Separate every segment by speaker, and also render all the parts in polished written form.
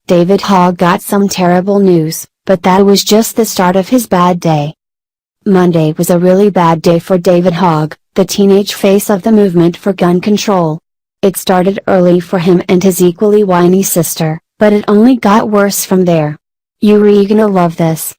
Speaker 1: David Hogg got some terrible news, but that was just the start of his bad day. Monday was a really bad day for David Hogg, the teenage face of the movement for gun control. It started early for him and his equally whiny sister, but it only got worse from there. You're gonna love this.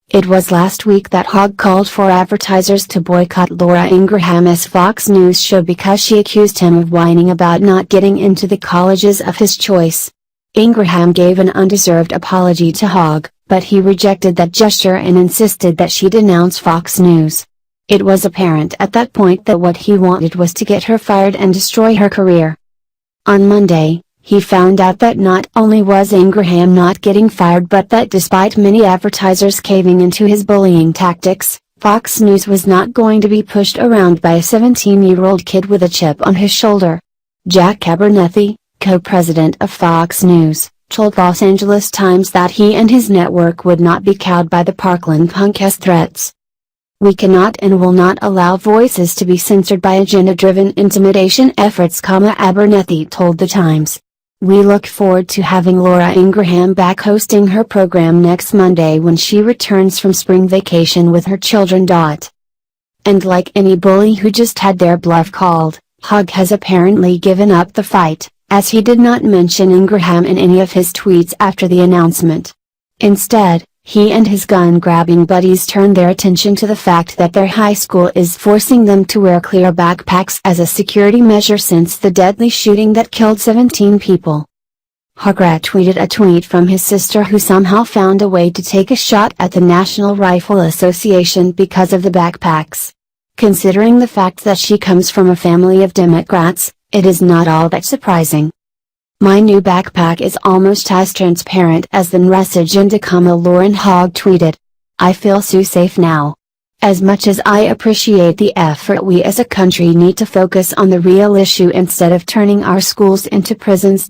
Speaker 1: It was last week that Hogg called for advertisers to boycott Laura Ingram's Fox News show because she accused him of whining about not getting into the colleges of his choice. Ingraham gave an undeserved apology to Hogg, but he rejected that gesture and insisted that she denounce Fox News. It was apparent at that point that what he wanted was to get her fired and destroy her career. On Monday, he found out that not only was Ingraham not getting fired but that despite many advertisers caving into his bullying tactics, Fox News was not going to be pushed around by a 17-year-old kid with a chip on his shoulder. Jack Abernethy, co-president of Fox News, told Los Angeles Times that he and his network would not be cowed by the Parkland punk's threats. "We cannot and will not allow voices to be censored by agenda-driven intimidation efforts," Abernethy told the Times. "We look forward to having Laura Ingraham back hosting her program next Monday when she returns from spring vacation with her children." And like any bully who just had their bluff called, Hogg has apparently given up the fight, as he did not mention Ingraham in any of his tweets after the announcement. Instead, he and his gun-grabbing buddies turned their attention to the fact that their high school is forcing them to wear clear backpacks as a security measure since the deadly shooting that killed 17 people. Hogg retweeted a tweet from his sister who somehow found a way to take a shot at the National Rifle Association because of the backpacks. Considering the fact that she comes from a family of Democrats, it is not all that surprising. "My new backpack is almost as transparent as the message in Tacoma," Lauren Hogg tweeted. "I feel so safe now. As much as I appreciate the effort, we as a country need to focus on the real issue instead of turning our schools into prisons."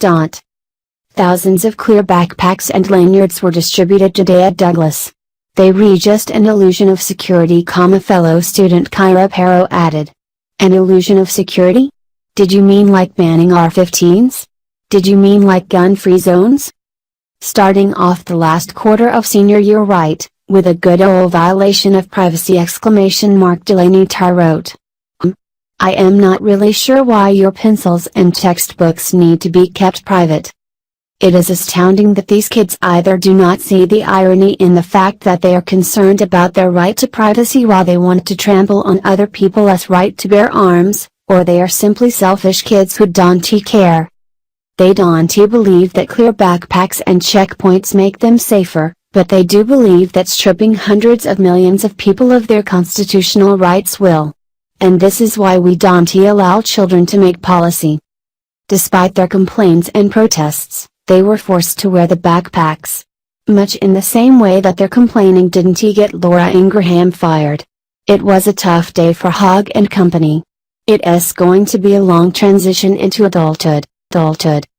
Speaker 1: Thousands of clear backpacks and lanyards were distributed today at Douglas. "They re just an illusion of security," fellow student Kyra Perro added. "An illusion of security? Did you mean like banning AR-15s? Did you mean like gun-free zones?" Starting off the last quarter of senior year right, with a good old violation of privacy! Delaney Tar wrote. "I am not really sure why your pencils and textbooks need to be kept private. It is astounding that these kids either do not see the irony in the fact that they are concerned about their right to privacy while they want to trample on other people's right to bear arms, or they are simply selfish kids who don't care. They don't believe that clear backpacks and checkpoints make them safer, but they do believe that stripping hundreds of millions of people of their constitutional rights will. And this is why we don't allow children to make policy." Despite their complaints and protests, they were forced to wear the backpacks. Much in the same way that their complaining didn't get Laura Ingraham fired. It was a tough day for Hogg and company. It is going to be a long transition into adulthood.